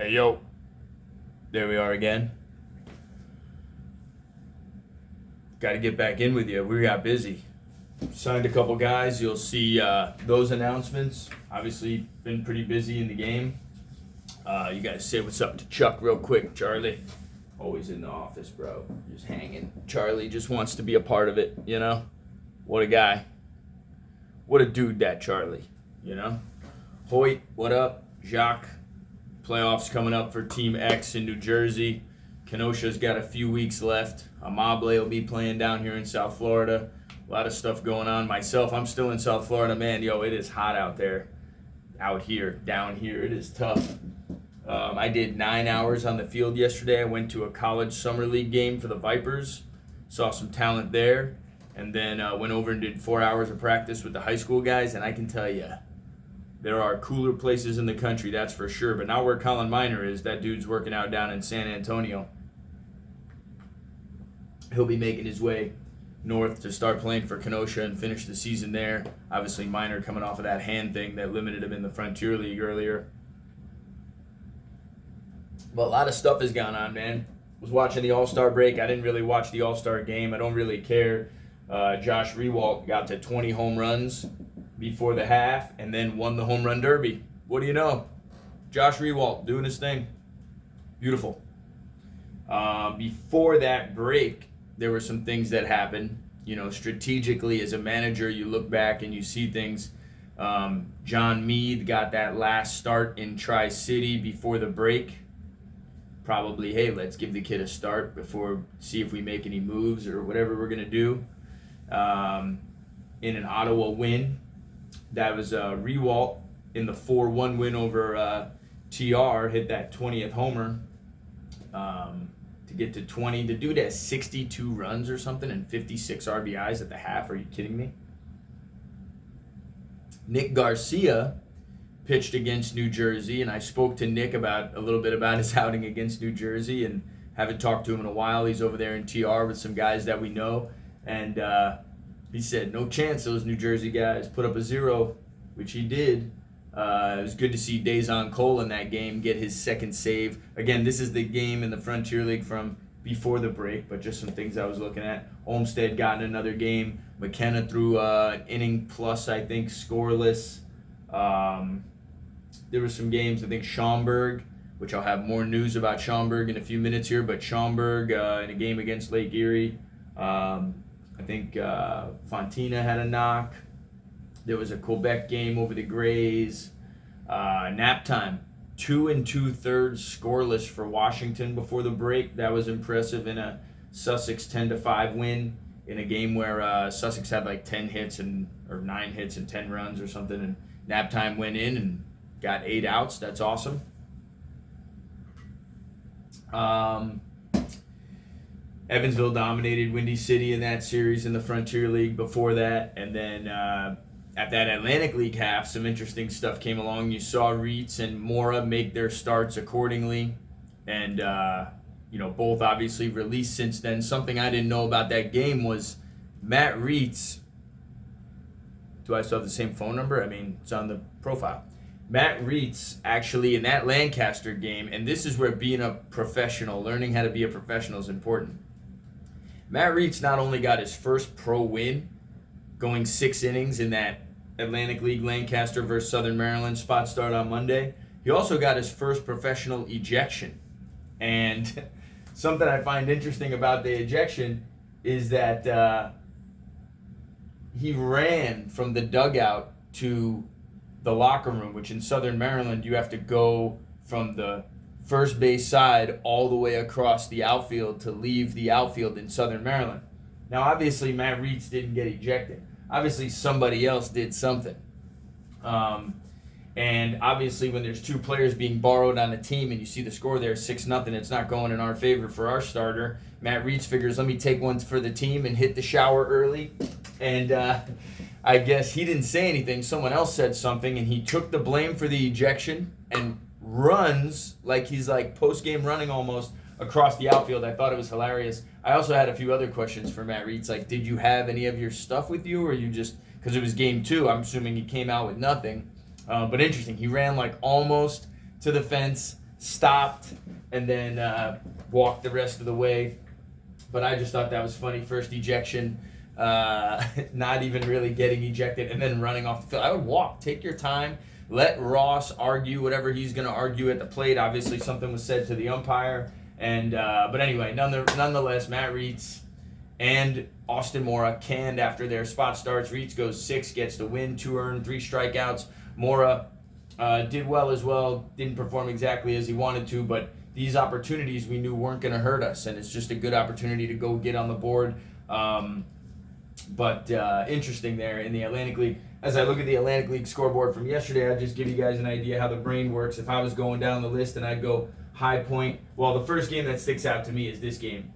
Hey, yo. There we are again. Got to get back in with you. We got busy. Signed a couple guys. You'll see those announcements. Obviously, been pretty busy in the game. You guys say what's up to Chuck real quick, Charlie. Always in the office, bro. Just hanging. Charlie just wants to be a part of it, you know? What a guy. What a dude, that Charlie, you know? Hoyt, what up? Jacques. Playoffs coming up for Team X in New Jersey. Kenosha's got a few weeks left. Amable will be playing down here in South Florida. A lot of stuff going on. Myself, I'm still in South Florida. Man, yo, it is hot out there. Out here, down here, it is tough. I did 9 hours on the field yesterday. I went to a college summer league game for the Vipers. Saw some talent there. And then went over and did 4 hours of practice with the high school guys. And I can tell you, there are cooler places in the country, that's for sure. But not where Colin Miner is. That dude's working out down in San Antonio. He'll be making his way north to start playing for Kenosha and finish the season there. Obviously, Miner coming off of that hand thing that limited him in the Frontier League earlier. But a lot of stuff has gone on, man. Was watching the All-Star break. I didn't really watch the All-Star game. I don't really care. Josh Rewalt got to 20 home runs before the half and then won the home run derby. What do you know? Josh Rewalt doing his thing. Beautiful. Before that break, there were some things that happened. You know, strategically as a manager, you look back and you see things. John Meade got that last start in Tri-City before the break. Probably, hey, let's give the kid a start before, see if we make any moves or whatever we're going to do. In an Ottawa win, that was Rewalt in the 4-1 win over TR, hit that 20th homer to get to 20. The dude has 62 runs or something and 56 RBIs at the half. Are you kidding me? Nick Garcia pitched against New Jersey, and I spoke to Nick about a little bit about his outing against New Jersey and haven't talked to him in a while. He's over there in TR with some guys that we know, and he said no chance those New Jersey guys put up a 0, which he did. It was good to see Dazon Cole in that game get his second save. Again, this is the game in the Frontier League from before the break, but just some things I was looking at. Olmsted got in another game. McKenna threw an inning plus, I think, scoreless. There were some games, I think Schaumburg, which I'll have more news about Schaumburg in a few minutes here, but Schaumburg in a game against Lake Erie. I think Fontina had a knock. There was a Quebec game over the Grays. Nap time, 2 2/3 scoreless for Washington before the break. That was impressive in a Sussex 10-5 win in a game where Sussex had like 10 hits or 9 hits and 10 runs or something, and nap time went in and got 8 outs. That's awesome. Evansville dominated Windy City in that series in the Frontier League before that. And then at that Atlantic League half, some interesting stuff came along. You saw Reitz and Mora make their starts accordingly. And, both obviously released since then. Something I didn't know about that game was Matt Reitz. Do I still have the same phone number? I mean, it's on the profile. Matt Reitz actually in that Lancaster game, and this is where being a professional, learning how to be a professional is important. Matt Reitz not only got his first pro win, going 6 innings in that Atlantic League Lancaster versus Southern Maryland spot start on Monday, he also got his first professional ejection. And something I find interesting about the ejection is that he ran from the dugout to the locker room, which in Southern Maryland, you have to go from the first base side all the way across the outfield to leave the outfield in Southern Maryland. Now, obviously, Matt Reitz didn't get ejected. Obviously, somebody else did something. And obviously, when there's 2 players being borrowed on a team and you see the score there, 6-0, it's not going in our favor for our starter. Matt Reitz figures, let me take one for the team and hit the shower early. And I guess he didn't say anything. Someone else said something, and he took the blame for the ejection and runs like he's like post-game running almost across the outfield. I thought it was hilarious. I also had a few other questions for Matt Reitz. Like, did you have any of your stuff with you, or you just, because it was game 2, I'm assuming he came out with nothing. But interesting. He ran like almost to the fence, stopped, and then walked the rest of the way. But I just thought that was funny. First ejection, not even really getting ejected, and then running off the field. I would walk. Take your time. Let Ross argue whatever he's going to argue at the plate. Obviously, something was said to the umpire. But anyway, nonetheless, Matt Reitz and Austin Mora canned after their spot starts. Reitz goes 6, gets the win, 2 earned, 3 strikeouts. Mora did well as well. Didn't perform exactly as he wanted to, but these opportunities we knew weren't going to hurt us, and it's just a good opportunity to go get on the board. But interesting there in the Atlantic League. As I look at the Atlantic League scoreboard from yesterday, I'll just give you guys an idea how the brain works. If I was going down the list and I'd go High Point, well, the first game that sticks out to me is this game.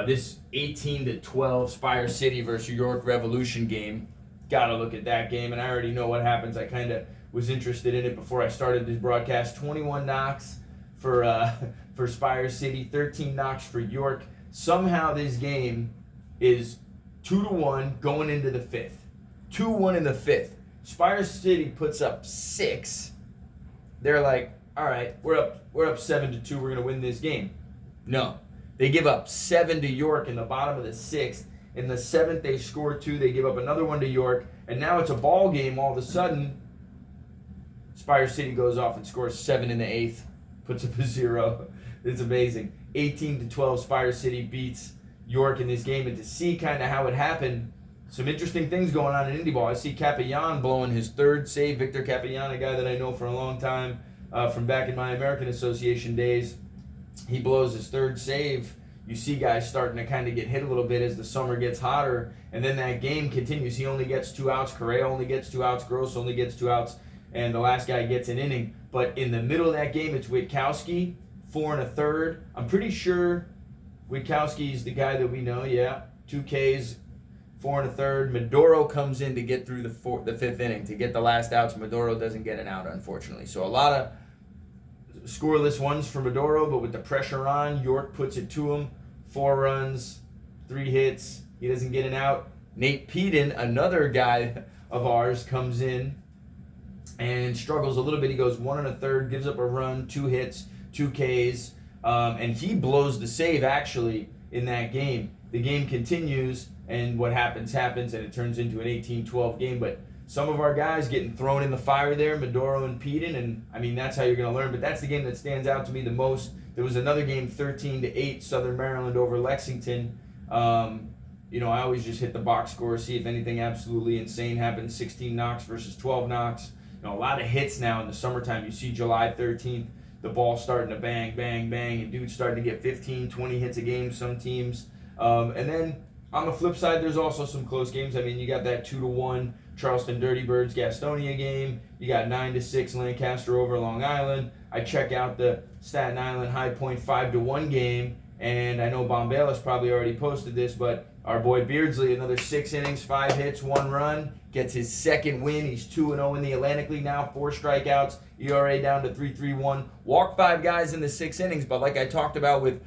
This 18-12 Spire City versus York Revolution game. Gotta look at that game, and I already know what happens. I kind of was interested in it before I started this broadcast. 21 knocks for Spire City, 13 knocks for York. Somehow this game is 2-1 going into the 5th. 2-1 in the 5th. Spire City puts up 6. They're like, all right, we're up 7-2. We're gonna win this game. No, they give up 7 to York in the bottom of the 6th. In the 7th, they score 2. They give up another one to York, and now it's a ball game. All of a sudden, Spire City goes off and scores 7 in the 8th, puts up a 0. It's amazing. 18-12, Spire City beats York in this game, and to see kind of how it happened. Some interesting things going on in Indy ball. I see Capellan blowing his 3rd save. Victor Capellan, a guy that I know for a long time from back in my American Association days. He blows his 3rd save. You see guys starting to kind of get hit a little bit as the summer gets hotter, and then that game continues. He only gets 2 outs. Correa only gets 2 outs. Gross only gets 2 outs, and the last guy gets an inning. But in the middle of that game, it's Witkowski, 4 1/3. I'm pretty sure Witkowski's the guy that we know, yeah. 2 Ks, 4 1/3. Maduro comes in to get through the 5th inning to get the last outs. Maduro doesn't get an out, unfortunately. So a lot of scoreless ones for Maduro, but with the pressure on, York puts it to him. 4 runs, 3 hits. He doesn't get an out. Nate Peden, another guy of ours, comes in and struggles a little bit. He goes 1 1/3, gives up a run, 2 hits, 2 Ks, and he blows the save actually in that game. The game continues, and what happens, and it turns into an 18-12 game. But some of our guys getting thrown in the fire there, Maduro and Peden, and I mean, that's how you're going to learn. But that's the game that stands out to me the most. There was another game, 13-8, Southern Maryland over Lexington. I always just hit the box score, see if anything absolutely insane happens. 16 knocks versus 12 knocks. A lot of hits now in the summertime. You see July 13th, the ball starting to bang, bang, bang, and dudes starting to get 15, 20 hits a game, some teams. And then on the flip side, there's also some close games. I mean, you got that 2-1 Charleston Dirty Birds Gastonia game. You got 9-6 Lancaster over Long Island. I check out the Staten Island High Point 5-1 game, and I know Bombalis probably already posted this, but our boy Beardsley, another 6 innings, 5 hits, 1 run, gets his 2nd win. He's 2-0 in the Atlantic League now, 4 strikeouts, ERA down to 3.31. Walked 5 guys in the 6 innings, but like I talked about with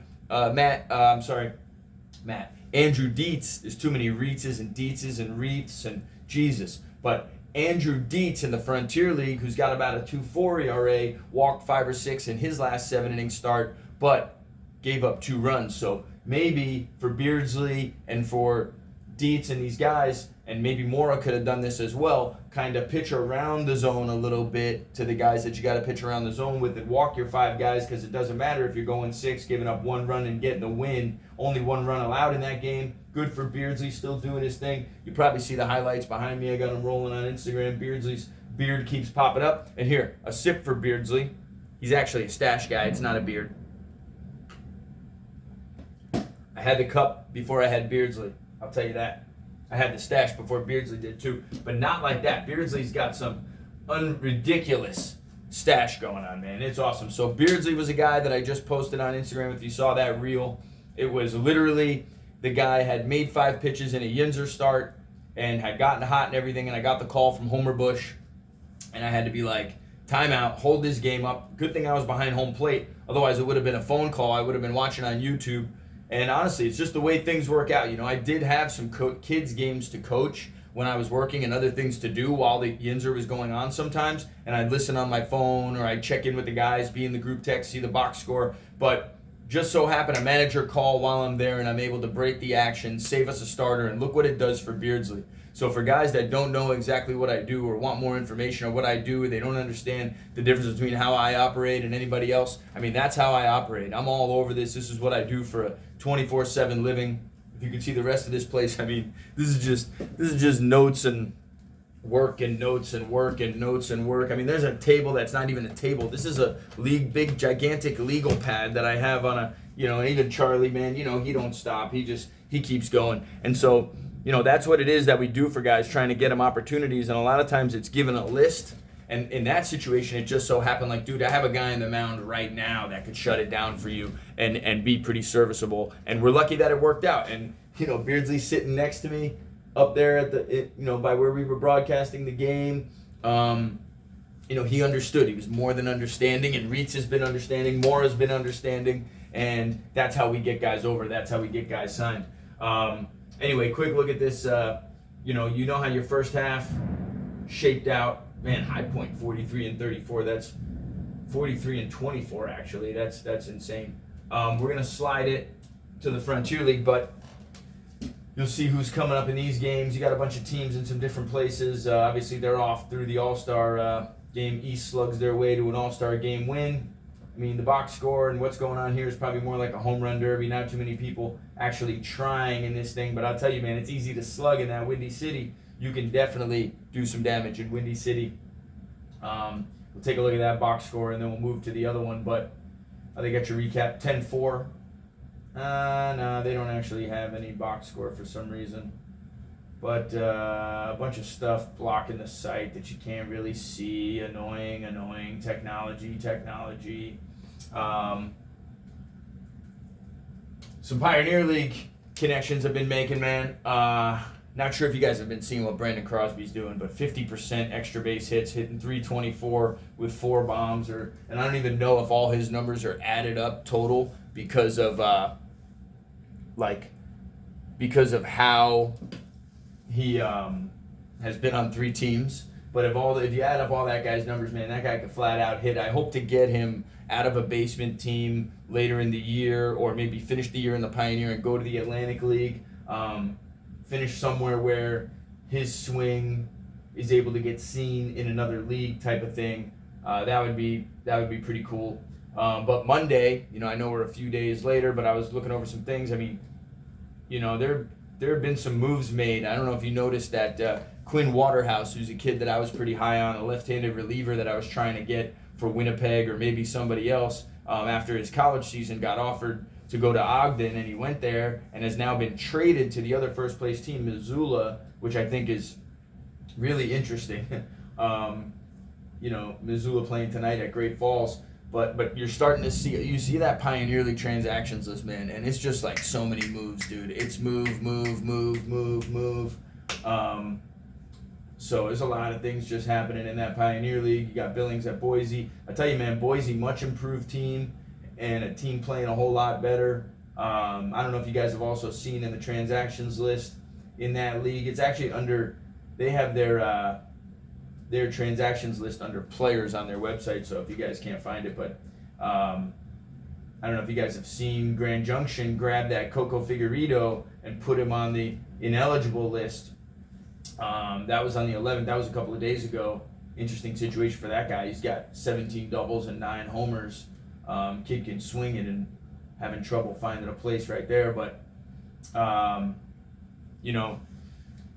Andrew Dietz, there's too many Reitzes and Dietzes and Reitz and Jesus. But Andrew Dietz in the Frontier League, who's got about a 2.4 ERA, walked 5 or 6 in his last 7-inning start, but gave up 2 runs. So maybe for Beardsley and for Dietz and these guys, and maybe Mora could have done this as well, kind of pitch around the zone a little bit to the guys that you got to pitch around the zone with and walk your 5 guys, because it doesn't matter if you're going 6, giving up 1 run and getting the win. Only 1 run allowed in that game. Good for Beardsley, still doing his thing. You probably see the highlights behind me. I got him rolling on Instagram. Beardsley's beard keeps popping up. And here, a sip for Beardsley. He's actually a stash guy. It's not a beard. I had the cup before I had Beardsley. I'll tell you that. I had the stash before Beardsley did too. But not like that. Beardsley's got some ridiculous stash going on, man. It's awesome. So Beardsley was a guy that I just posted on Instagram. If you saw that reel, it was literally the guy had made 5 pitches in a Yinzer start and had gotten hot and everything, and I got the call from Homer Bush, and I had to be like, timeout, hold this game up. Good thing I was behind home plate. Otherwise, it would have been a phone call. I would have been watching on YouTube. And honestly, it's just the way things work out. I did have some kids games to coach when I was working and other things to do while the Yinzer was going on sometimes, and I'd listen on my phone or I'd check in with the guys, be in the group text, see the box score. But just so happened a manager call while I'm there, and I'm able to break the action, save us a starter, and look what it does for Beardsley. So for guys that don't know exactly what I do or want more information on what I do, they don't understand the difference between how I operate and anybody else. I mean, that's how I operate. I'm all over this. This is what I do for a 24/7 living. If you can see the rest of this place, I mean, this is just notes and work and notes and work and notes and work. I mean, there's a table that's not even a table. This is a big, gigantic legal pad that I have on a, even Charlie, man, he don't stop. He keeps going. And so, that's what it is that we do for guys, trying to get them opportunities. And a lot of times it's given a list. And in that situation, it just so happened like, dude, I have a guy in the mound right now that could shut it down for you and be pretty serviceable. And we're lucky that it worked out. And, Beardsley's sitting next to me up there at by where we were broadcasting the game. He understood. He was more than understanding. And Reitz has been understanding. Mora's been understanding. And that's how we get guys over. That's how we get guys signed. Anyway, quick look at this. You know how your first half shaped out. Man, High Point 43-34. That's 43-24 actually. That's insane. We're gonna slide it to the Frontier League, but you'll see who's coming up in these games. You got a bunch of teams in some different places. Obviously, they're off through the All-Star game. East slugs their way to an All-Star game win. I mean, the box score and what's going on here is probably more like a home run derby. Not too many people actually trying in this thing, but I'll tell you, man, it's easy to slug in that Windy City. You can definitely do some damage in Windy City. We'll take a look at that box score, and then we'll move to the other one. But they got your recap, 10-4. No, they don't actually have any box score for some reason. But a bunch of stuff blocking the site that you can't really see. Annoying. Technology. Some Pioneer League connections I've been making, man. Not sure if you guys have been seeing what Brandon Crosby's doing, but 50% extra base hits, hitting 324 with 4 bombs, and I don't even know if all his numbers are added up total because of how he has been on 3 teams. But if you add up all that guy's numbers, man, that guy could flat out hit. I hope to get him out of a basement team later in the year, or maybe finish the year in the Pioneer and go to the Atlantic League. Finish somewhere where his swing is able to get seen in another league type of thing. That would be pretty cool. But Monday, I know we're a few days later, but I was looking over some things. I mean, there have been some moves made. I don't know if you noticed that Quinn Waterhouse, who's a kid that I was pretty high on, a left-handed reliever that I was trying to get for Winnipeg or maybe somebody else, after his college season got offered to go to Ogden, and he went there and has now been traded to the other first-place team, Missoula, which I think is really interesting. Missoula playing tonight at Great Falls. But you're starting to see that Pioneer League transactions list, man, and it's just like so many moves, dude. It's move. So there's a lot of things just happening in that Pioneer League. You got Billings at Boise. I tell you, man, Boise, much improved team, and a team playing a whole lot better. I don't know if you guys have also seen in the transactions list in that league. It's actually under, they have their transactions list under players on their website, so if you guys can't find it, but I don't know if you guys have seen Grand Junction grab that Coco Figueredo and put him on the ineligible list. That was on the 11th. That was a couple of days ago. Interesting situation for that guy. He's got 17 doubles and 9 homers. Kid can swing it and having trouble finding a place right there. But, the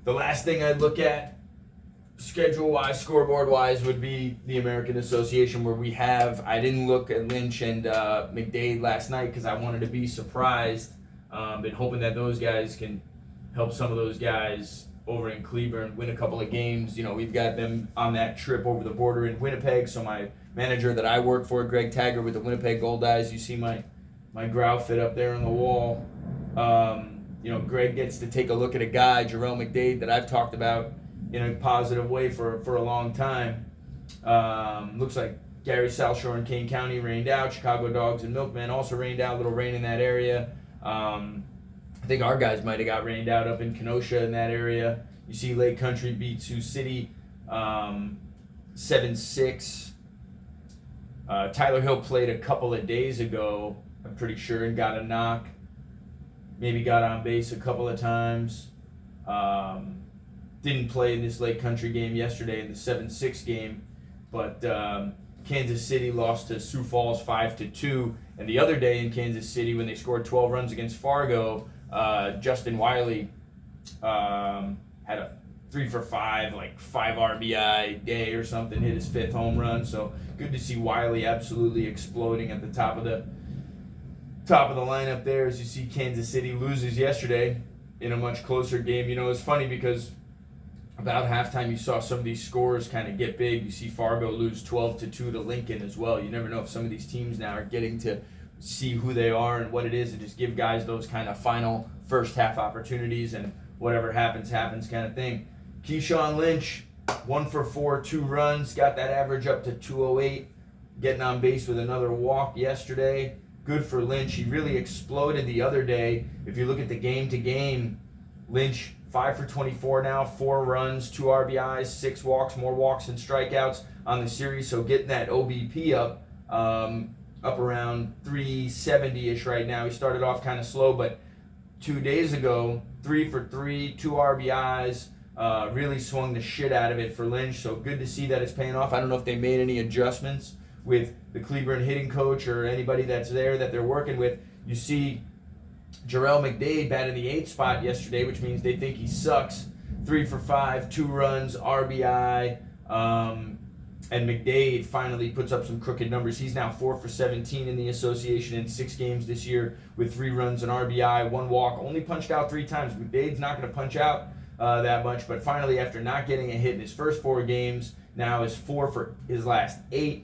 last thing I'd look at schedule-wise, scoreboard-wise, would be the American Association, where I didn't look at Lynch and McDade last night because I wanted to be surprised. Been hoping that those guys can help some of those guys over in Cleburne win a couple of games. We've got them on that trip over the border in Winnipeg, so my manager that I work for, Greg Taggart with the Winnipeg Gold Eyes, you see my growl fit up there on the wall. Greg gets to take a look at a guy, Jarrell McDade, that I've talked about in a positive way for a long time. Looks like Gary, South Shore, and Kane County rained out. Chicago Dogs and Milkmen also rained out. A little rain in that area. I think our guys might have got rained out up in Kenosha in that area. You see Lake Country beat Sioux City 7-6. Tyler Hill played a couple of days ago, I'm pretty sure, and got a knock. Maybe got on base a couple of times. Didn't play in this Lake Country game yesterday in the 7-6 game, but Kansas City lost to Sioux Falls 5-2. And the other day in Kansas City, when they scored 12 runs against Fargo, Justin Wiley had a 3-for-5, like 5 RBI day or something, hit his 5th home run. So good to see Wiley absolutely exploding at the top of the lineup there, as you see Kansas City loses yesterday in a much closer game. You know, it's funny because about halftime you saw some of these scores kind of get big. You see Fargo lose 12-2 to Lincoln as well. You never know if some of these teams now are getting to see who they are and what it is, and just give guys those kind of final first half opportunities, and whatever happens kind of thing. Keyshawn Lynch, 1-for-4, 2 runs, got that average up to 208, getting on base with another walk yesterday. Good for Lynch. He really exploded the other day. If you look at the game-to-game, Lynch 5-for-24 now, 4 runs, 2 RBIs, 6 walks, more walks than strikeouts on the series. So getting that OBP up around 370-ish right now. He started off kind of slow, but 2 days ago, 3-for-3, 2 RBIs, really swung the shit out of it for Lynch. So good to see that it's paying off. I don't know if they made any adjustments with the Cleburne hitting coach or anybody that's there that they're working with. You see Jarrell McDade batted the 8th spot yesterday, which means they think he sucks. 3-for-5, 2 runs, RBI, and McDade finally puts up some crooked numbers. He's now 4-for-17 in the association in 6 games this year with 3 runs, an RBI, 1 walk. Only punched out 3 times. McDade's not going to punch out that much, but finally, after not getting a hit in his first 4 games, now is 4 for his last 8.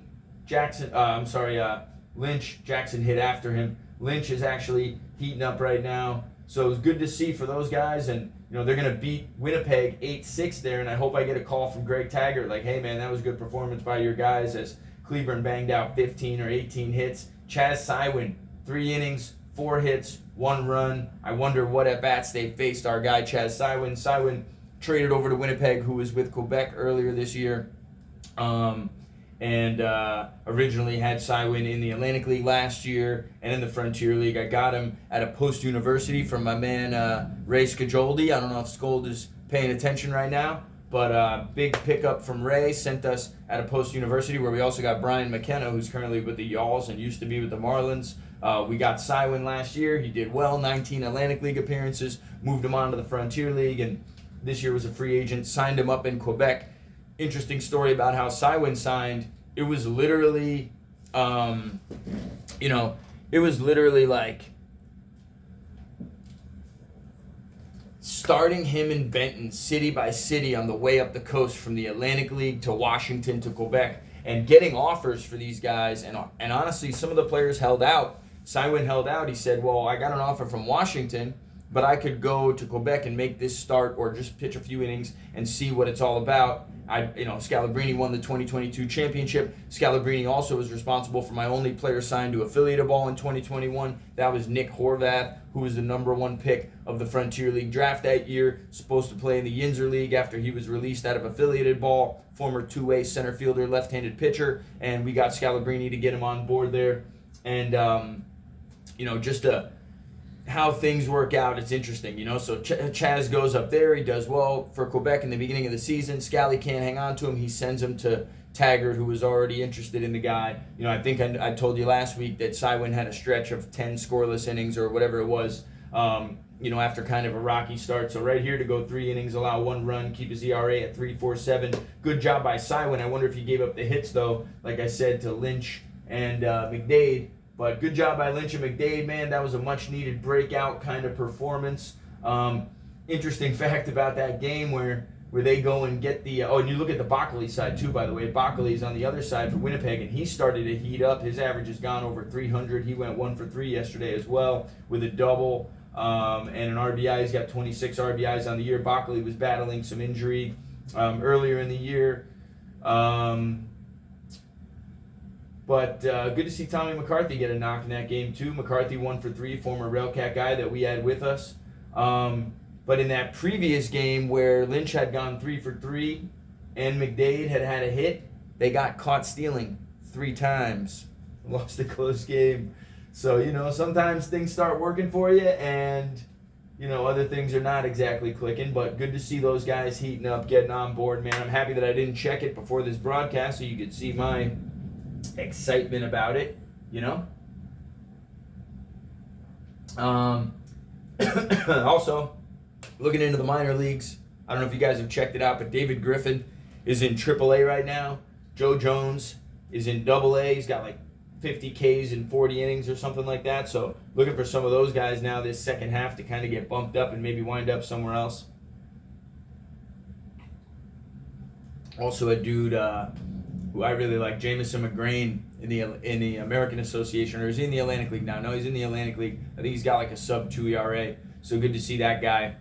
Lynch, Jackson hit after him. Lynch is actually heating up right now. So it's good to see for those guys. And, you know, they're going to beat Winnipeg 8-6 there. And I hope I get a call from Greg Taggart like, hey, man, that was a good performance by your guys, as Cleburne banged out 15 or 18 hits. Chaz Sywin, 3 innings, 4 hits, 1 run. I wonder what at-bats they faced our guy Chaz Sywin. Sywin traded over to Winnipeg, who was with Quebec earlier this year. And originally had Sywin in the Atlantic League last year and in the Frontier League. I got him at a Post University from my man Ray Scajoldi. I don't know if Scold is paying attention right now, but big pickup from Ray. Sent us at a Post University, where we also got Brian McKenna, who's currently with the Yawls and used to be with the Marlins. We got Sywin last year. He did well, 19 Atlantic League appearances, moved him on to the Frontier League, and this year was a free agent, signed him up in Quebec. Interesting story about how Sywin signed. It was literally, like starting him in Benton city by city on the way up the coast from the Atlantic League to Washington to Quebec, and getting offers for these guys. And honestly, some of the players held out. Sywin held out. He said, well, I got an offer from Washington, but I could go to Quebec and make this start or just pitch a few innings and see what it's all about. Scalabrini won the 2022 championship. Scalabrini also was responsible for my only player signed to affiliated ball in 2021. That was Nick Horvath, who was the number 1 pick of the Frontier League draft that year, supposed to play in the Yinzer League after he was released out of affiliated ball. Former 2-way center fielder, left-handed pitcher, and we got Scalabrini to get him on board there. And, how things work out, it's interesting, So Chaz goes up there. He does well for Quebec in the beginning of the season. Scally can't hang on to him. He sends him to Taggart, who was already interested in the guy. I think I told you last week that Sywin had a stretch of 10 scoreless innings or whatever it was, after kind of a rocky start. So right here to go 3 innings, allow 1 run, keep his ERA at 3.47. Good job by Sywin. I wonder if he gave up the hits, though, like I said, to Lynch and McDade. But good job by Lynch and McDade, man. That was a much-needed breakout kind of performance. Interesting fact about that game where they go and get the... and you look at the Bockley side, too, by the way. Bockley's on the other side for Winnipeg, and he started to heat up. His average has gone over 300. He went 1 for 3 yesterday as well with a double and an RBI. He's got 26 RBIs on the year. Bockley was battling some injury earlier in the year. But good to see Tommy McCarthy get a knock in that game, too. McCarthy 1 for 3, former Railcat guy that we had with us. But But in that previous game where Lynch had gone 3 for 3 and McDade had a hit, they got caught stealing 3 times. Lost a close game. So, sometimes things start working for you and, other things are not exactly clicking. But good to see those guys heating up, getting on board, man. I'm happy that I didn't check it before this broadcast so you could see my excitement about it, Also, looking into the minor leagues, I don't know if you guys have checked it out, but David Griffin is in AAA right now. Joe Jones is in AA. He's got like 50 Ks in 40 innings or something like that. So looking for some of those guys now this second half to kind of get bumped up and maybe wind up somewhere else. Also a dude who I really like, Jamison McGrain in the American Association, or is he in the Atlantic League now? No, he's in the Atlantic League. I think he's got like a sub-2 ERA. So good to see that guy,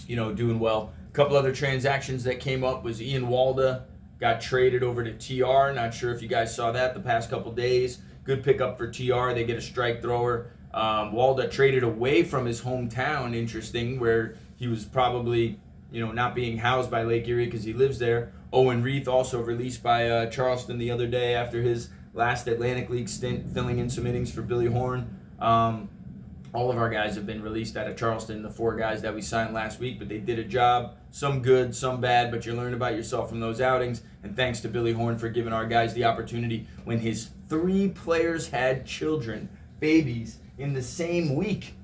doing well. A couple other transactions that came up was Ian Walda got traded over to TR. Not sure if you guys saw that the past couple days. Good pickup for TR. They get a strike thrower. Walda traded away from his hometown, interesting, where he was probably, not being housed by Lake Erie because he lives there. Owen Reith also released by Charleston the other day after his last Atlantic League stint, filling in some innings for Billy Horn. All of our guys have been released out of Charleston, the 4 guys that we signed last week, but they did a job. Some good, some bad, but you learn about yourself from those outings. And thanks to Billy Horn for giving our guys the opportunity when his 3 players had children, babies, in the same week.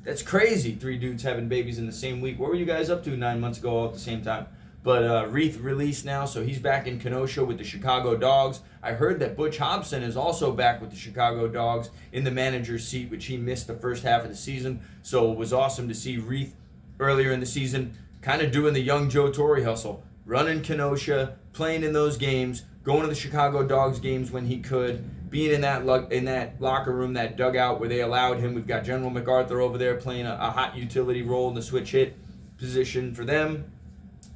That's crazy, 3 dudes having babies in the same week. What were you guys up to 9 months ago all at the same time? But Reith released now, so he's back in Kenosha with the Chicago Dogs. I heard that Butch Hobson is also back with the Chicago Dogs in the manager's seat, which he missed the first half of the season. So it was awesome to see Reith earlier in the season kind of doing the young Joe Torre hustle, running Kenosha, playing in those games, going to the Chicago Dogs games when he could, being in that locker room, that dugout where they allowed him. We've got General MacArthur over there playing a hot utility role in the switch hit position for them.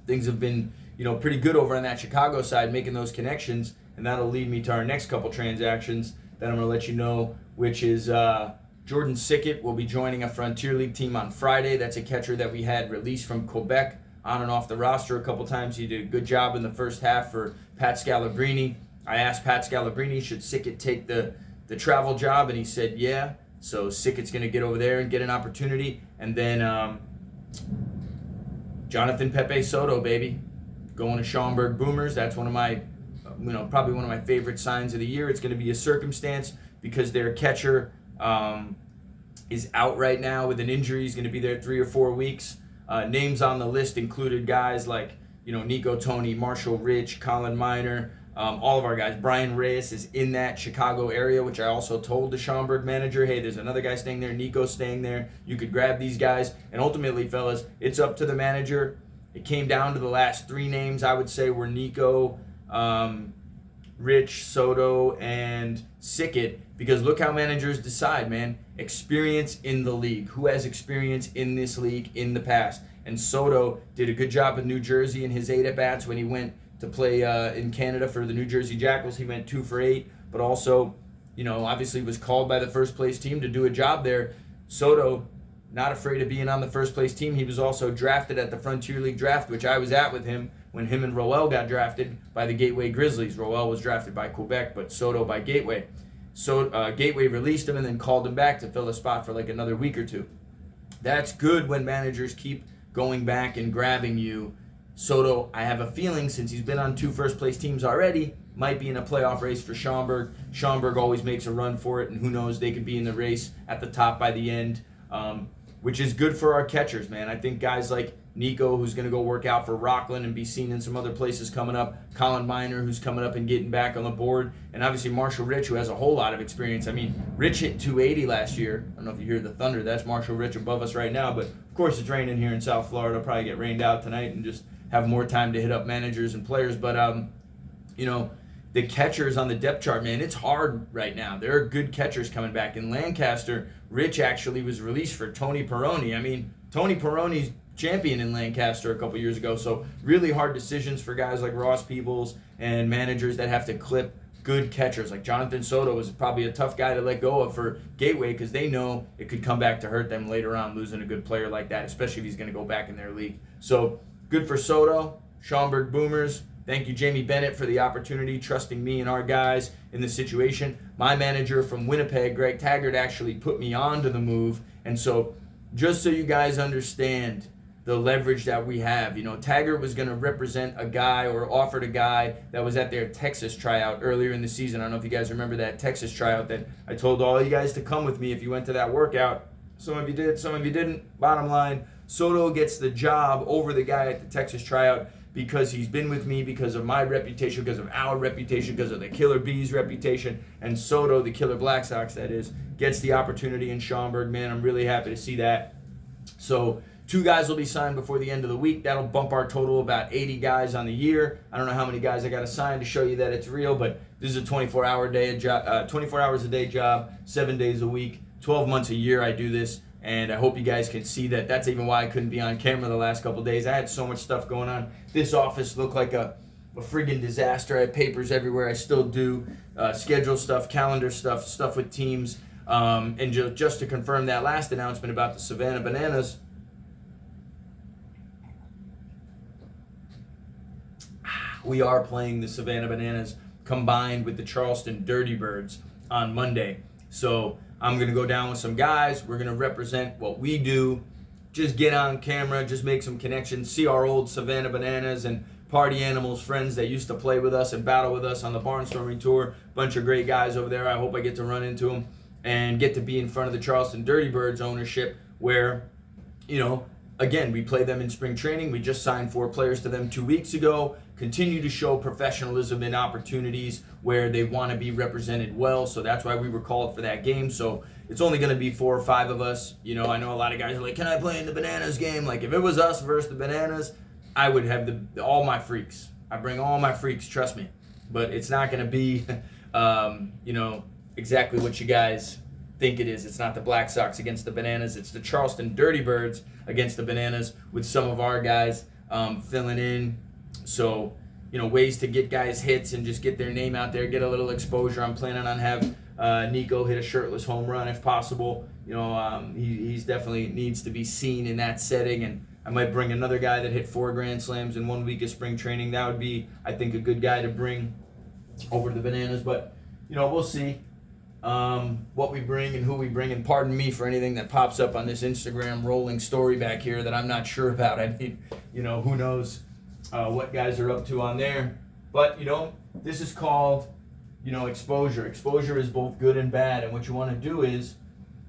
Things have been, pretty good over on that Chicago side, making those connections, and that'll lead me to our next couple transactions that I'm going to let you know, which is Jordan Sickett will be joining a Frontier League team on Friday. That's a catcher that we had released from Quebec on and off the roster a couple times. He did a good job in the first half for Pat Scalabrini. I asked Pat Scalabrini, should Sickett take the travel job, and he said yeah. So Sickett's going to get over there and get an opportunity. And then Jonathan Pepe Soto, baby, going to Schaumburg Boomers. That's one of my, probably one of my favorite signs of the year. It's going to be a circumstance because their catcher is out right now with an injury. He's going to be there 3 or 4 weeks. Names on the list included guys like, Nico Tony, Marshall Rich, Colin Miner, all of our guys. Brian Reyes is in that Chicago area, which I also told the Schaumburg manager, hey, there's another guy staying there, Nico's staying there. You could grab these guys. And ultimately, fellas, it's up to the manager. It came down to the last 3 names, I would say, were Nico, Rich, Soto, and Sickett. Because look how managers decide, man. Experience in the league. Who has experience in this league in the past? And Soto did a good job in New Jersey in his 8 at-bats when he went to play in Canada for the New Jersey Jackals. He went 2 for 8, but also, obviously was called by the first place team to do a job there. Soto, not afraid of being on the first place team. He was also drafted at the Frontier League draft, which I was at with him when him and Roel got drafted by the Gateway Grizzlies. Roel was drafted by Quebec, but Soto by Gateway. So Gateway released him and then called him back to fill a spot for like another week or 2. That's good when managers keep going back and grabbing you. Soto, I have a feeling, since he's been on 2 first-place teams already, might be in a playoff race for Schaumburg. Schaumburg always makes a run for it, and who knows, they could be in the race at the top by the end, which is good for our catchers, man. I think guys like Nico, who's going to go work out for Rockland and be seen in some other places coming up, Colin Miner, who's coming up and getting back on the board, and obviously Marshall Rich, who has a whole lot of experience. I mean, Rich hit 280 last year. I don't know if you hear the thunder. That's Marshall Rich above us right now, but of course it's raining here in South Florida. It'll probably get rained out tonight and just have more time to hit up managers and players. But, the catchers on the depth chart, man, it's hard right now. There are good catchers coming back. In Lancaster, Rich actually was released for Tony Peroni. I mean, Tony Peroni's champion in Lancaster a couple years ago. So really hard decisions for guys like Ross Peebles and managers that have to clip good catchers. Like Jonathan Soto was probably a tough guy to let go of for Gateway because they know it could come back to hurt them later on, losing a good player like that, especially if he's going to go back in their league. So good for Soto. Schaumburg Boomers. Thank you, Jamie Bennett, for the opportunity, trusting me and our guys in this situation. My manager from Winnipeg, Greg Taggart, actually put me on to the move. And so just so you guys understand the leverage that we have, Taggart was going to represent a guy or offered a guy that was at their Texas tryout earlier in the season. I don't know if you guys remember that Texas tryout that I told all you guys to come with me if you went to that workout. Some of you did, some of you didn't. Bottom line, Soto gets the job over the guy at the Texas tryout because he's been with me, because of my reputation, because of our reputation, because of the Killer Bees reputation, and Soto, the Killer Black Sox, that is, gets the opportunity in Schaumburg. Man, I'm really happy to see that. So 2 guys will be signed before the end of the week. That'll bump our total about 80 guys on the year. I don't know how many guys I got to sign to show you that it's real, but this is a 24 hours a day job, 7 days a week, 12 months a year I do this. And I hope you guys can see that. That's even why I couldn't be on camera the last couple of days. I had so much stuff going on. This office looked like a friggin' disaster. I had papers everywhere. I still do. Schedule stuff, calendar stuff with teams. And just to confirm that last announcement about the Savannah Bananas, we are playing the Savannah Bananas combined with the Charleston Dirty Birds on Monday. So I'm going to go down with some guys. We're going to represent what we do. Just get on camera, just make some connections, see our old Savannah Bananas and Party Animals friends that used to play with us and battle with us on the Barnstorming Tour. Bunch of great guys over there. I hope I get to run into them and get to be in front of the Charleston Dirty Birds ownership where, again, we play them in spring training. We just signed 4 players to them 2 weeks ago. Continue to show professionalism in opportunities where they want to be represented well. So that's why we were called for that game. So it's only going to be 4 or 5 of us. I know a lot of guys are like, can I play in the Bananas game? Like, if it was us versus the Bananas, I would have all my freaks. I bring all my freaks, trust me. But it's not going to be, exactly what you guys think it is. It's not the Black Sox against the Bananas. It's the Charleston Dirty Birds against the Bananas with some of our guys filling in. So, ways to get guys hits and just get their name out there, get a little exposure. I'm planning on having Nico hit a shirtless home run if possible. He's definitely needs to be seen in that setting, and I might bring another guy that hit 4 grand slams in 1 week of spring training. That would be, I think, a good guy to bring over to the Bananas. But, we'll see what we bring and who we bring. And pardon me for anything that pops up on this Instagram rolling story back here that I'm not sure about. I mean, who knows what guys are up to on there. But, this is called, exposure. Exposure is both good and bad. And what you want to do is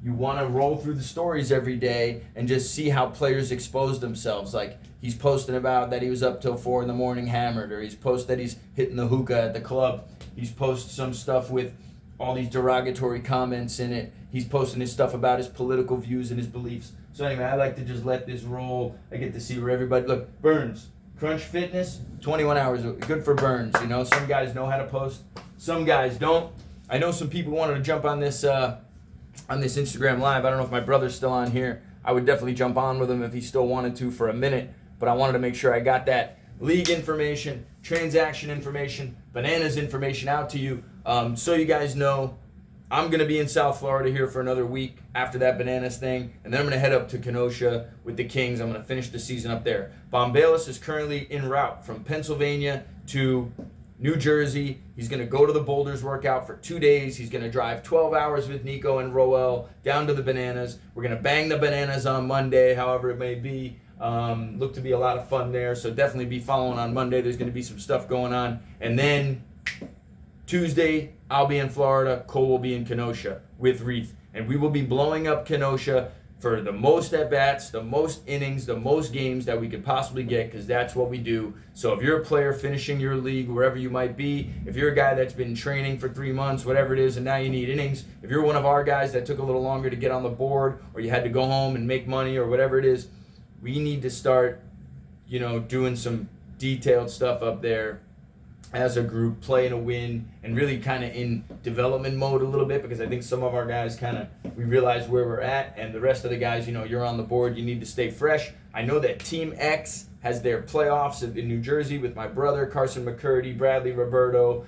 you want to roll through the stories every day and just see how players expose themselves. Like, he's posting about that he was up till 4 a.m. hammered, or he's posted that he's hitting the hookah at the club. He's posted some stuff with all these derogatory comments in it. He's posting his stuff about his political views and his beliefs. So anyway, I like to just let this roll. I get to see where everybody, look, Burns, Crunch Fitness, 21 hours, good for Burns. Some guys know how to post, some guys don't. I know some people wanted to jump on this Instagram live. I don't know if my brother's still on here. I would definitely jump on with him if he still wanted to for a minute, but I wanted to make sure I got that league information, transaction information, Bananas information out to you. So you guys know, I'm going to be in South Florida here for another week after that Bananas thing, and then I'm going to head up to Kenosha with the Kings. I'm going to finish the season up there. Bombalis is currently en route from Pennsylvania to New Jersey. He's going to go to the Boulders workout for 2 days. He's going to drive 12 hours with Nico and Roel down to the Bananas. We're going to bang the Bananas on Monday, however it may be. Look to be a lot of fun there, so definitely be following on Monday. There's going to be some stuff going on. And then Tuesday, I'll be in Florida. Cole will be in Kenosha with Reith. And we will be blowing up Kenosha for the most at-bats, the most innings, the most games that we could possibly get, because that's what we do. So if you're a player finishing your league, wherever you might be, if you're a guy that's been training for 3 months, whatever it is, and now you need innings, if you're one of our guys that took a little longer to get on the board, or you had to go home and make money, or whatever it is, we need to start, doing some detailed stuff up there as a group, playing a win, and really kind of in development mode a little bit, because I think some of our guys we realize where we're at, and the rest of the guys, you're on the board, you need to stay fresh. I know that Team X has their playoffs in New Jersey with my brother, Carson McCurdy, Bradley Roberto,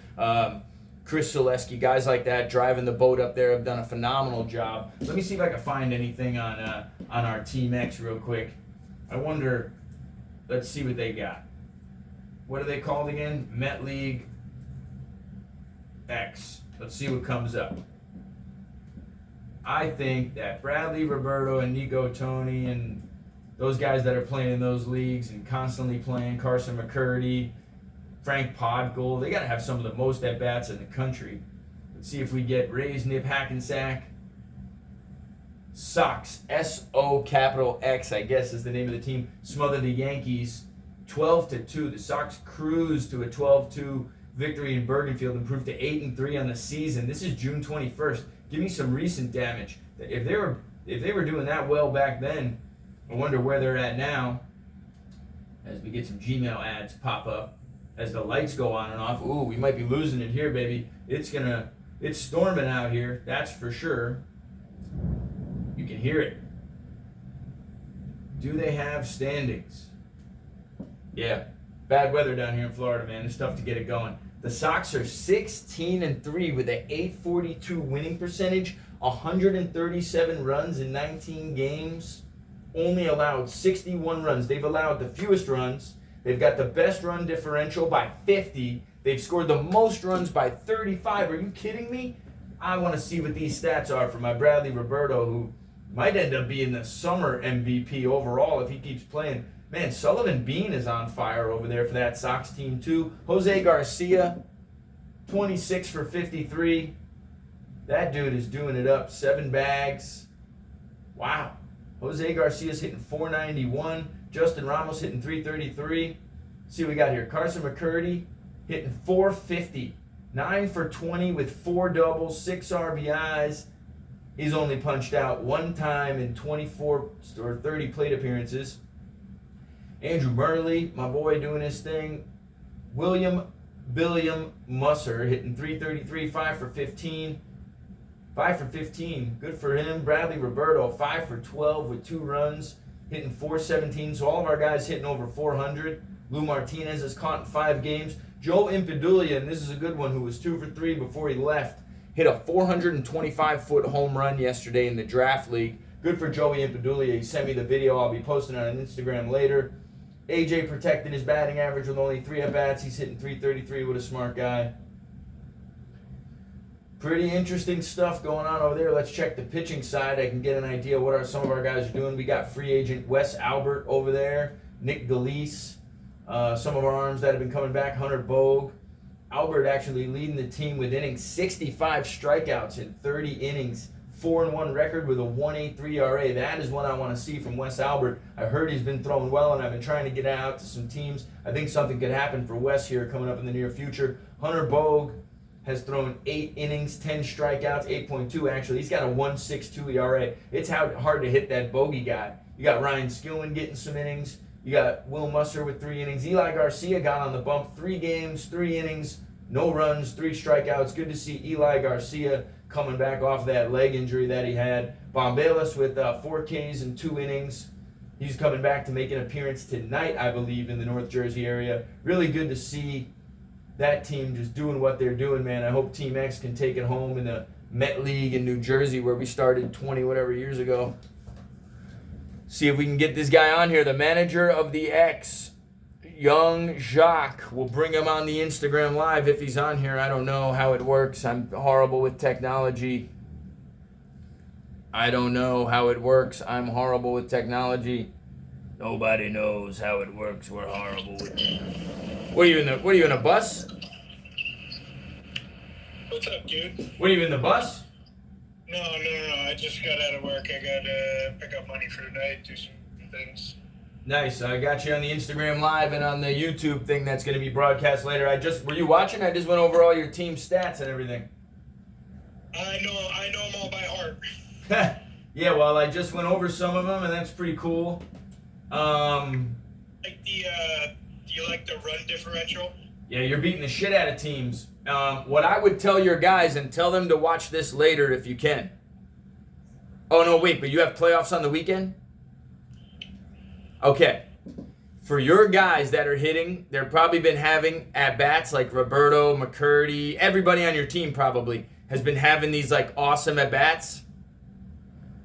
Chris Zaleski, guys like that driving the boat up there have done a phenomenal job. Let me see if I can find anything on our Team X real quick. I wonder, let's see what they got. What are they called again? Met League X. Let's see what comes up. I think that Bradley Roberto and Nico Tony and those guys that are playing in those leagues and constantly playing, Carson McCurdy, Frank Podgol, they got to have some of the most at-bats in the country. Let's see if we get Rays, Nip, Hackensack. Sox, S-O capital X, I guess is the name of the team, smother the Yankees 12-2. The Sox cruised to a 12-2 victory in Bergenfield, improved to 8-3 on the season. This is June 21st. Give me some recent damage. If they were doing that well back then, I wonder where they're at now. As we get some Gmail ads pop up, as the lights go on and off. Ooh, we might be losing it here, baby. It's storming out here, that's for sure. You can hear it. Do they have standings? Yeah, bad weather down here in Florida, man. It's tough to get it going. The Sox are 16-3 with an .842 winning percentage, 137 runs in 19 games. Only allowed 61 runs. They've allowed the fewest runs. They've got the best run differential by 50. They've scored the most runs by 35. Are you kidding me? I want to see what these stats are for my Bradley Roberto, who might end up being the summer MVP overall if he keeps playing. Man, Sullivan Bean is on fire over there for that Sox team too. Jose Garcia, 26 for 53. That dude is doing it up. 7 bags. Wow. Jose Garcia's hitting 491. Justin Ramos hitting 333. See what we got here. Carson McCurdy hitting 450. 9 for 20 with 4 doubles, 6 RBIs. He's only punched out 1 time in 24 or 30 plate appearances. Andrew Burley, my boy, doing his thing. William Musser hitting 333, 5 for 15. 5 for 15, good for him. Bradley Roberto, 5 for 12 with 2 runs, hitting 417. So all of our guys hitting over 400. Lou Martinez is caught in 5 games. Joe Impedulia, and this is a good one, who was 2 for 3 before he left, hit a 425-foot home run yesterday in the draft league. Good for Joey Impedulia. He sent me the video. I'll be posting on Instagram later. AJ protected his batting average with only 3 at-bats. He's hitting 333 with a smart guy. Pretty interesting stuff going on over there. Let's check the pitching side. I can get an idea what some of our guys are doing. We got free agent Wes Albert over there, Nick Galise, some of our arms that have been coming back, Hunter Bogue. Albert actually leading the team with innings, 65 strikeouts in 30 innings, 4-1 record with a 1.83 ERA. That is what I want to see from Wes Albert. I heard he's been throwing well, and I've been trying to get out to some teams. I think something could happen for Wes here coming up in the near future. Hunter Bogue has thrown 8 innings, 10 strikeouts, 8.2 actually. He's got a 1.62 ERA. It's hard to hit that bogey guy. You got Ryan Skillman getting some innings. You got Will Musser with 3 innings. Eli Garcia got on the bump, 3 games, 3 innings, no runs, 3 strikeouts. Good to see Eli Garcia coming back off that leg injury that he had. Bombalis with 4 Ks and 2 innings. He's coming back to make an appearance tonight, I believe, in the North Jersey area. Really good to see that team just doing what they're doing, man. I hope Team X can take it home in the Met League in New Jersey where we started 20 whatever years ago. See if we can get this guy on here, the manager of the X, Young Jacques. We'll bring him on the Instagram Live if he's on here. I don't know how it works. I'm horrible with technology. I don't know how it works. I'm horrible with technology. Nobody knows how it works. We're horrible with technology. What are you in a bus? What's up, dude? What are you in the bus? No. I just got out of work. I got to pick up money for tonight, do some things. Nice. I got you on the Instagram Live and on the YouTube thing that's going to be broadcast later. Were you watching? I just went over all your team stats and everything. I know them all by heart. Yeah, well, I just went over some of them, and that's pretty cool. Do you like the run differential? Yeah, you're beating the shit out of teams. What I would tell your guys, and tell them to watch this later if you can. Oh, no, wait, but you have playoffs on the weekend? Okay. for your guys that are hitting, they've probably been having at-bats like Roberto, McCurdy, everybody on your team probably has been having these like awesome at-bats.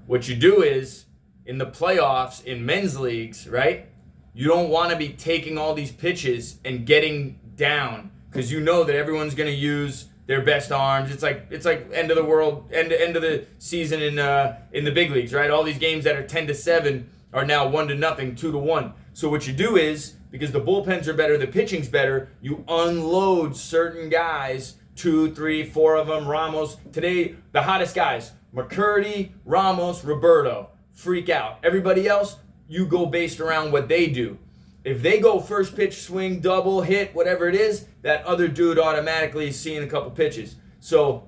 What you do is, in the playoffs, in men's leagues, right, you don't want to be taking all these pitches and getting down because you know that everyone's going to use their best arms. It's like end of the world, end of the season in the big leagues, right? All these games that are 10-7 are now 1-0, 2-1. So what you do is, because the bullpens are better, the pitching's better, you unload certain guys, 2, 3, 4 of them. Ramos today, the hottest guys: McCurdy, Ramos, Roberto. Freak out. Everybody else, you go based around what they do. If they go first pitch, swing, double, hit, whatever it is, that other dude automatically is seeing a couple pitches. So,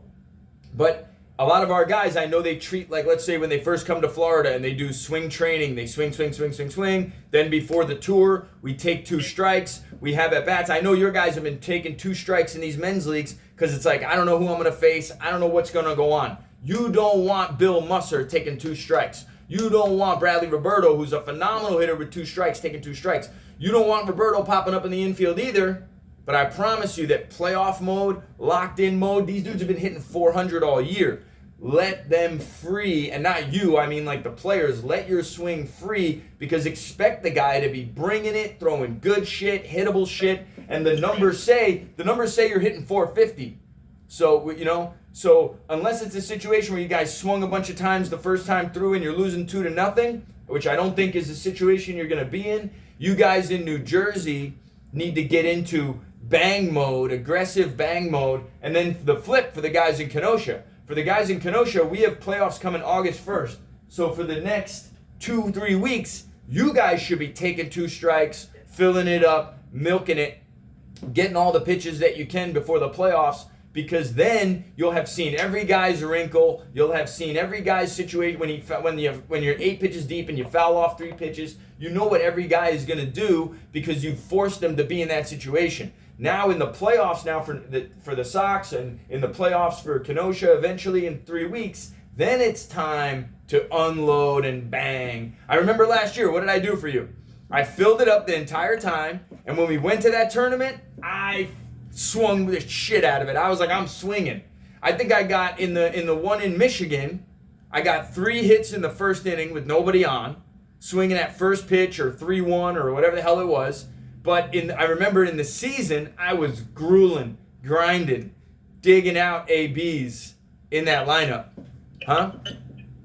but a lot of our guys, I know they treat like, let's say when they first come to Florida and they do swing training, they swing. Then before the tour, we take 2 strikes. We have at bats. I know your guys have been taking 2 strikes in these men's leagues because it's like, I don't know who I'm going to face. I don't know what's going to go on. You don't want Bill Musser taking 2 strikes. You don't want Bradley Roberto, who's a phenomenal hitter with 2 strikes, taking 2 strikes. You don't want Roberto popping up in the infield either. But I promise you that playoff mode, locked in mode, these dudes have been hitting 400 all year. Let them free, and not you, I mean like the players, let your swing free, because expect the guy to be bringing it, throwing good shit, hittable shit, and the numbers say you're hitting 450. So unless it's a situation where you guys swung a bunch of times the first time through and you're losing 2-0, which I don't think is the situation you're going to be in, you guys in New Jersey need to get into bang mode, aggressive bang mode, and then the flip for the guys in Kenosha. For the guys in Kenosha, we have playoffs coming August 1st. So for the next 2-3 weeks, you guys should be taking 2 strikes, filling it up, milking it, getting all the pitches that you can before the playoffs, because then you'll have seen every guy's wrinkle. You'll have seen every guy's situation when you're 8 pitches deep and you foul off 3 pitches. You know what every guy is going to do because you've forced them to be in that situation. Now in the playoffs, for the Sox, and in the playoffs for Kenosha eventually in 3 weeks, then it's time to unload and bang. I remember last year, what did I do for you? I filled it up the entire time, and when we went to that tournament, I swung the shit out of it. I was like, I'm swinging. I think I got in the one in Michigan, I got 3 hits in the first inning with nobody on, swinging at first pitch or 3-1 or whatever the hell it was. But I remember in the season, I was grueling, grinding, digging out ABs in that lineup. Huh?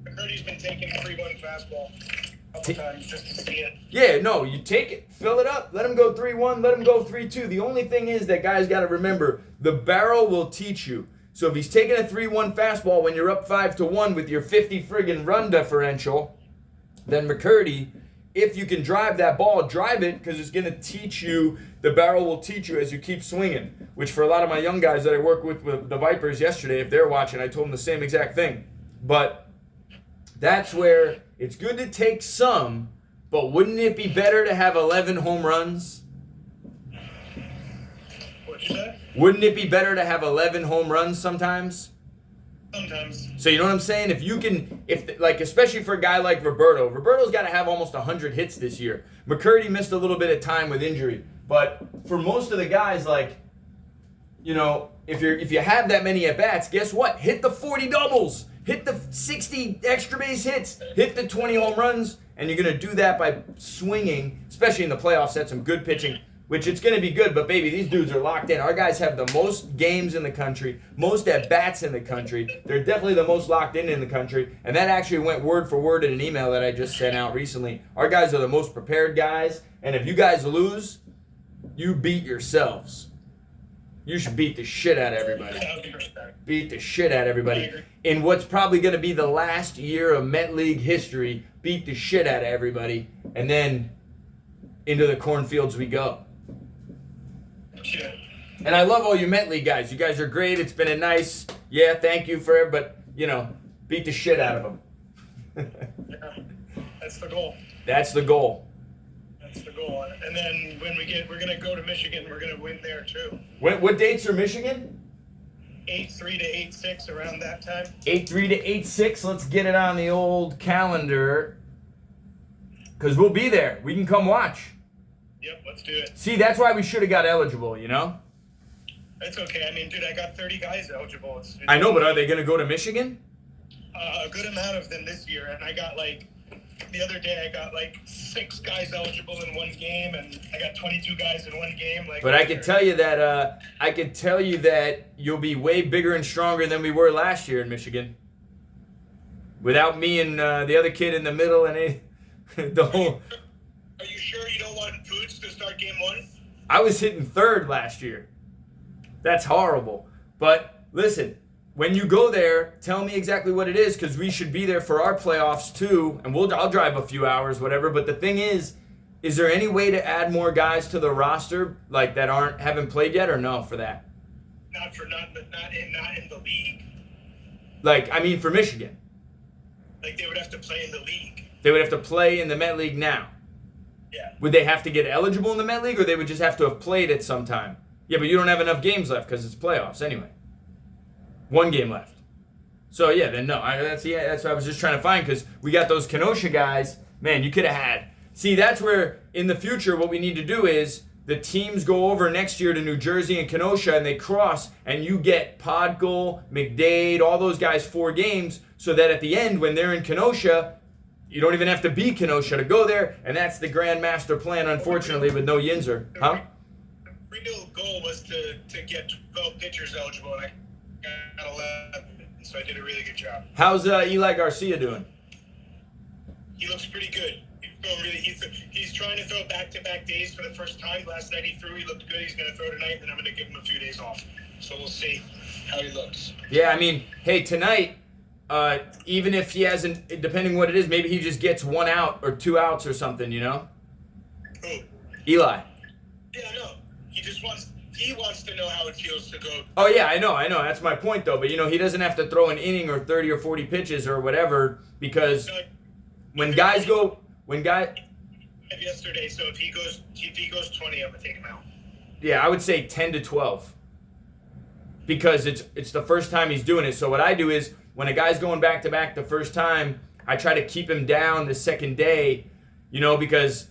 McCurdy's been taking a 3-1 fastball a couple times just to see it. Yeah, no, you take it, fill it up, let him go 3-1, let him go 3-2. The only thing is that guys got to remember, the barrel will teach you. So if he's taking a 3-1 fastball when you're up 5-1 with your 50 friggin' run differential, then McCurdy, if you can drive that ball, drive it, because it's going to teach you, the barrel will teach you as you keep swinging, which for a lot of my young guys that I work with the Vipers yesterday, if they're watching, I told them the same exact thing. But that's where it's good to take some, but wouldn't it be better to have 11 home runs? What'd you say? Wouldn't it be better to have 11 home runs sometimes? Sometimes. So you know what I'm saying? If you can, especially for a guy like Roberto's got to have almost 100 hits this year. McCurdy missed a little bit of time with injury, but for most of the guys, if you have that many at bats, guess what? Hit the 40 doubles, hit the 60 extra base hits, hit the 20 home runs, and you're gonna do that by swinging, especially in the playoffs. That's some good pitching. Which it's going to be good, but baby, these dudes are locked in. Our guys have the most games in the country, most at-bats in the country. They're definitely the most locked in the country, and that actually went word for word in an email that I just sent out recently. Our guys are the most prepared guys, and if you guys lose, you beat yourselves. You should beat the shit out of everybody. Beat the shit out of everybody. In what's probably going to be the last year of Met League history, beat the shit out of everybody, and then into the cornfields we go. And I love all you Met League guys. You guys are great. It's been a nice, thank you for it, but, beat the shit out of them. Yeah, that's the goal. That's the goal. That's the goal. And then when we're going to go to Michigan, we're going to win there too. What dates are Michigan? 8-3 to 8-6 around that time. 8-3 to 8-6. Let's get it on the old calendar. Because we'll be there. We can come watch. Yep, let's do it. See, that's why we should have got eligible, you know? It's okay. I mean, dude, I got 30 guys eligible. I know, but are they going to go to Michigan? A good amount of them this year, and I got the other day I got 6 guys eligible in one game, and I got 22 guys in one game. But I can tell you that you'll be way bigger and stronger than we were last year in Michigan. Without me and the other kid in the middle and the whole. Are you sure you don't want Poots to start game 1? I was hitting third last year. That's horrible. But listen. When you go there, tell me exactly what it is, because we should be there for our playoffs too, and I'll drive a few hours, whatever. But the thing is there any way to add more guys to the roster that haven't played yet, or no for that? Not in the league. For Michigan. They would have to play in the league. They would have to play in the Met League now. Yeah. Would they have to get eligible in the Met League, or they would just have to have played at some time? Yeah, but you don't have enough games left because it's playoffs anyway. 1 game left. So, yeah, then no. That's what I was just trying to find, because we got those Kenosha guys. Man, you could have had. See, that's where, in the future, what we need to do is the teams go over next year to New Jersey and Kenosha, and they cross, and you get Podgul, McDade, all those guys 4 games, so that at the end, when they're in Kenosha, you don't even have to be Kenosha to go there, and that's the grand master plan, unfortunately, with no Yinzer. Huh? The real goal was to get 12 pitchers eligible, and I got 11, so I did a really good job. How's Eli Garcia doing? He looks pretty good. He's trying to throw back-to-back days for the first time. Last night he threw. He looked good. He's going to throw tonight, and I'm going to give him a few days off. So we'll see how he looks. Yeah, I mean, hey, tonight, even if he hasn't, depending what it is, maybe he just gets 1 out or 2 outs or something, you know? Who? Eli. Yeah, I know. He wants to know how it feels to go. Oh, yeah, I know. That's my point, though. But, he doesn't have to throw an inning or 30 or 40 pitches or whatever, because when guys go... Yesterday, so if he goes 20, I'm going to take him out. Yeah, I would say 10 to 12. Because it's the first time he's doing it. So what I do is, when a guy's going back-to-back the first time, I try to keep him down the second day, because,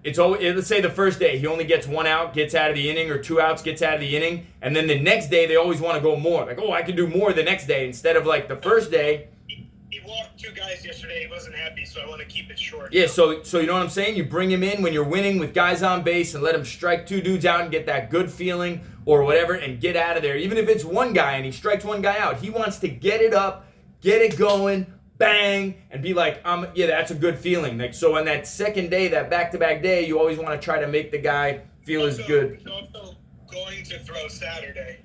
it's always, let's say the first day, he only gets 1 out, gets out of the inning, or 2 outs, gets out of the inning, and then the next day, they always want to go more. I can do more the next day, instead of, the first day. He walked 2 guys yesterday. He wasn't happy, so I want to keep it short. Yeah, so you know what I'm saying? You bring him in when you're winning with guys on base and let him strike 2 dudes out and get that good feeling or whatever and get out of there. Even if it's 1 guy and he strikes 1 guy out, he wants to get it up, get it going, bang, and be like, yeah, that's a good feeling. So on that second day, that back-to-back day, you always want to try to make the guy feel as good. He's also going to throw Saturday.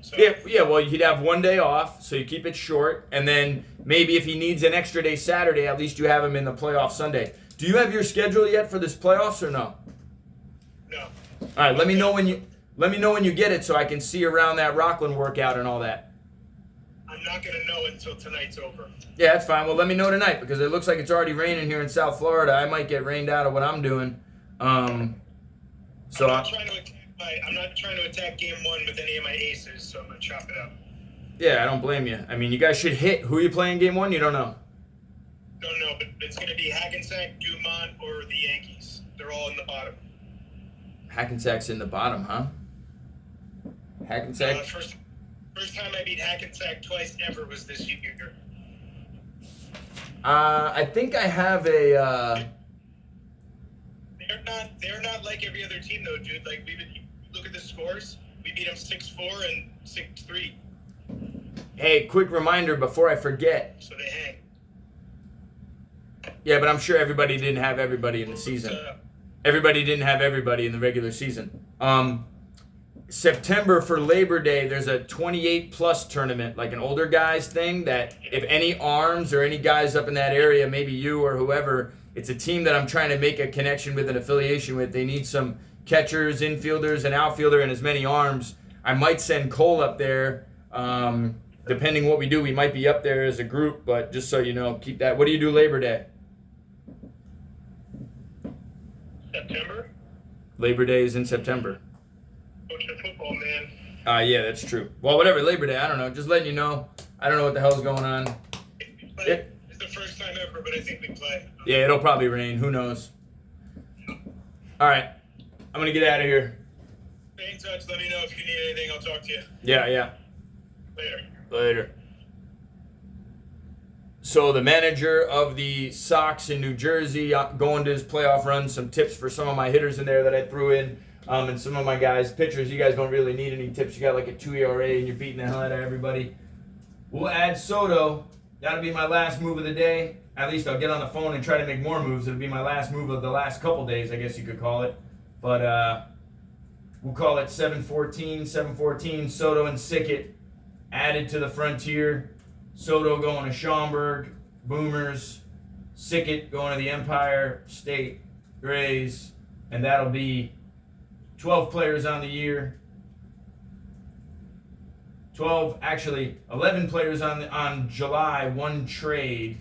So. Yeah, well, he'd have 1 day off, so you keep it short, and then maybe if he needs an extra day Saturday, at least you have him in the playoff Sunday. Do you have your schedule yet for this playoffs or no? No. All right, let me know when you get it so I can see around that Rockland workout and all that. I'm not going to know until tonight's over. Yeah, that's fine. Well, let me know tonight, because it looks like it's already raining here in South Florida. I might get rained out of what I'm doing. I'm not trying to attack game 1 with any of my aces, so I'm going to chop it up. Yeah, I don't blame you. I mean, you guys should hit. Who are you playing game 1? You don't know? Don't know, but it's going to be Hackensack, Dumont, or the Yankees. They're all in the bottom. Hackensack's in the bottom, huh? Hackensack? First time I beat Hackensack twice ever was this year. I think I have a... They're not like every other team, though, dude. Look at the scores. We beat them 6-4 and 6-3. Hey, quick reminder before I forget. So they hang. Yeah, but I'm sure everybody didn't have everybody in the season. Everybody didn't have everybody in the regular season. September for Labor Day, there's a 28-plus tournament, like an older guys thing, that if any arms or any guys up in that area, maybe you or whoever, it's a team that I'm trying to make a connection with, an affiliation with. They need some catchers, infielders, and outfielder, and as many arms. I might send Cole up there. Depending what we do, we might be up there as a group, but just so you know, keep that. What do you do Labor Day? September? Labor Day is in September. Coaching football, man. Yeah, that's true. Well, whatever, Labor Day, I don't know. Just letting you know. I don't know what the hell's going on. It's the first time ever, but I think we play. Yeah, it'll probably rain. Who knows? All right. I'm going to get out of here. Stay in touch. Let me know if you need anything. I'll talk to you. Yeah. Later. So the manager of the Sox in New Jersey going to his playoff run. Some tips for some of my hitters in there that I threw in. And some of my guys, pitchers, you guys don't really need any tips. You got like a 2 ERA and you're beating the hell out of everybody. We'll add Soto. That'll be my last move of the day. At least I'll get on the phone and try to make more moves. It'll be my last move of the last couple days, I guess you could call it. But we'll call it 7-14. Soto and Sickett added to the Frontier. Soto going to Schaumburg, Boomers. Sickett going to the Empire State Rays. And that'll be 12 players on the year. 11 players on July, 1 trade.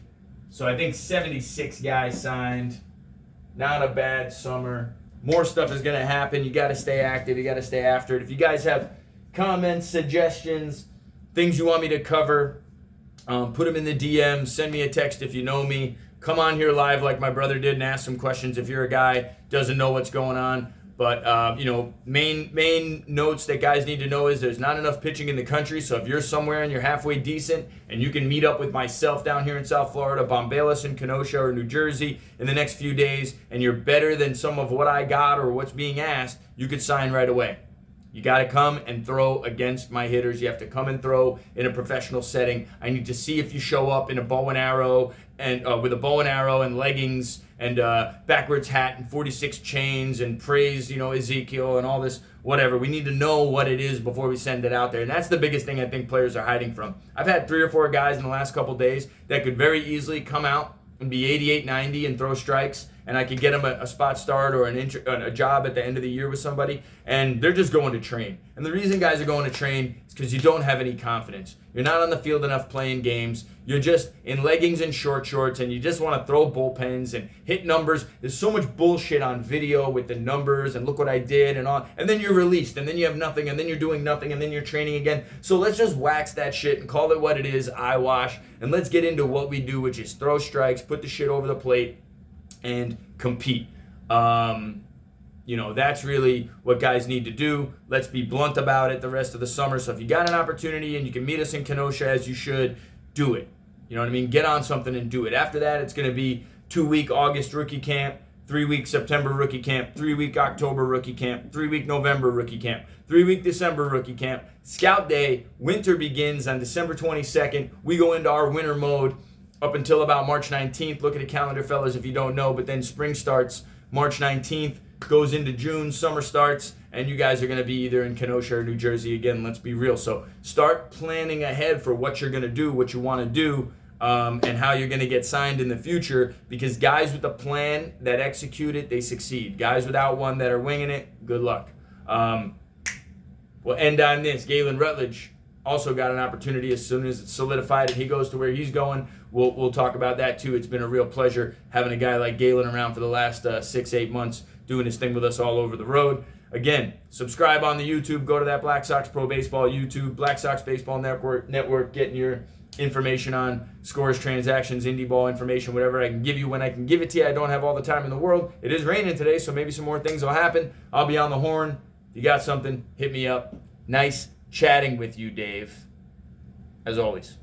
So I think 76 guys signed. Not a bad summer. More stuff is going to happen. You got to stay active. You got to stay after it. If you guys have comments, suggestions, things you want me to cover, put them in the DMs. Send me a text if you know me. Come on here live like my brother did and ask some questions if you're a guy doesn't know what's going on. But, main notes that guys need to know is there's not enough pitching in the country. So if you're somewhere and you're halfway decent and you can meet up with myself down here in South Florida, Bombalis in Kenosha or New Jersey in the next few days, and you're better than some of what I got or what's being asked, you could sign right away. You got to come and throw against my hitters. You have to come and throw in a professional setting. I need to see if you show up in a bow and arrow and with a bow and arrow and leggings and backwards hat and 46 chains and praise, Ezekiel and all this, whatever. We need to know what it is before we send it out there. And that's the biggest thing I think players are hiding from. I've had 3 or 4 guys in the last couple days that could very easily come out and be 88, 90 and throw strikes, and I could get them a spot start or a job at the end of the year with somebody, and they're just going to train. And the reason guys are going to train is because you don't have any confidence. You're not on the field enough playing games. You're just in leggings and short shorts, and you just want to throw bullpens and hit numbers. There's so much bullshit on video with the numbers and look what I did and all. And then you're released, and then you have nothing, and then you're doing nothing, and then you're training again. So let's just wax that shit and call it what it is, eyewash, and let's get into what we do, which is throw strikes, put the shit over the plate, and compete. That's really what guys need to do. Let's be blunt about it the rest of the summer. So if you got an opportunity and you can meet us in Kenosha as you should, do it. You know what I mean? Get on something and do it. After that, it's going to be 2-week August rookie camp, 3-week September rookie camp, 3-week October rookie camp, 3-week November rookie camp, 3-week December rookie camp. Scout Day, winter begins on December 22nd. We go into our winter mode up until about March 19th. Look at the calendar, fellas, if you don't know. But then spring starts March 19th, goes into June, summer starts, and you guys are going to be either in Kenosha or New Jersey again. Let's be real. So start planning ahead for what you're going to do, what you want to do, and how you're going to get signed in the future, because guys with a plan that execute it, they succeed. Guys without one that are winging it, good luck. We'll end on this. Galen Rutledge also got an opportunity as soon as it's solidified and he goes to where he's going. We'll talk about that too. It's been a real pleasure having a guy like Galen around for the last 6-8 months doing his thing with us all over the road. Again, subscribe on the YouTube. Go to that Black Sox Pro Baseball YouTube, Black Sox Baseball Network, getting your information on scores, transactions, indie ball information, whatever I can give you when I can give it to you. I don't have all the time in the world. It is raining today, so maybe some more things will happen. I'll be on the horn. If you got something, hit me up. Nice chatting with you, Dave, as always.